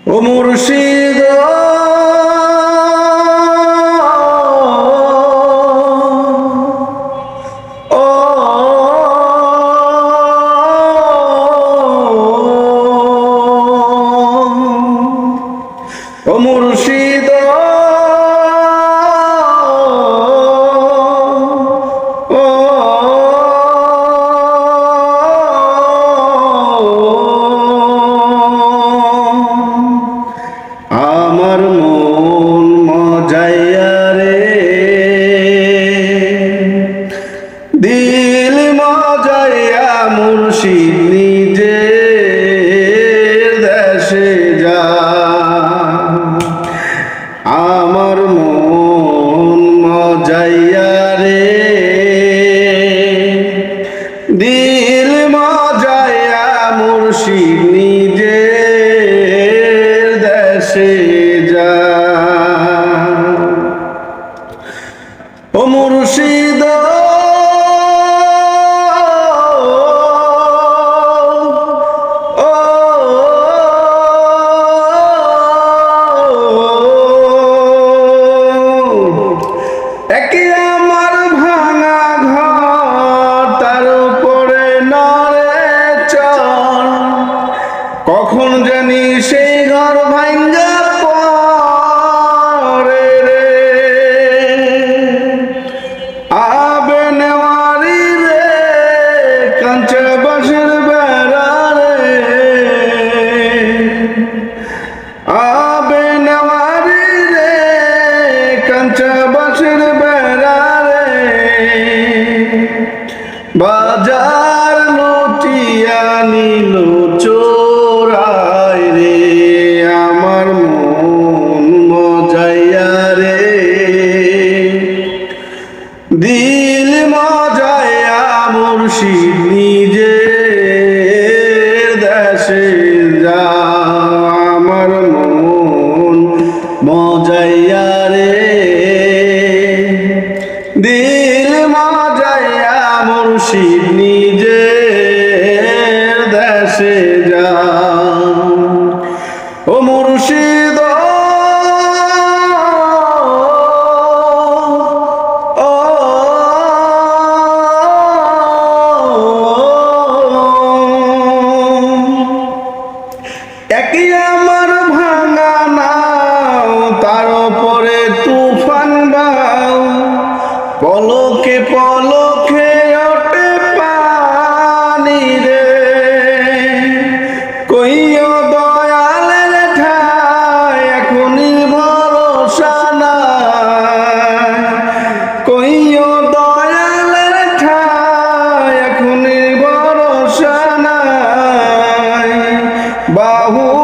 ও মুর্শিদ ও মুর্শিদ আমার মন মজাইয়া রে দিল মজাইয়া মুর্শিদ নিজের দেশে যা আমার মন মজাইয়া রে দিল মজাইয়া মুর্শিদ নিজের দেশে যা ও মুর্শিদ একে আমার ভাঙা ঘর তার উপরে নড়ে চর কখন জানি সেই ঘর ভাঙ্গা পড়ে রে আবে নেওয়ারি রে কাঁচা বাঁশের বেড়া রে আবে নেওয়ারি রে কাঁচা বাঁশের বেড়া রে বাজার লুটিয়া নিল চোরাই রে আমার মন মজাইয়া রে দিল মজাইয়া মুর্শিদ নিজের দেশে যা আমার মন মজাইয়া রে দিল মজাইয়া মুর্শিদ নিজের দেশে যা ও মুর্শিদ একই আমার ভাঙা নাও তার উপরে তুফান বাও পলকে পলকে ওঠে পানি রে কইও দয়ালের ঠাই এখনই ভরসা নাই কইও দয়ালের ঠাই এখনই ভরসা নাই বাহু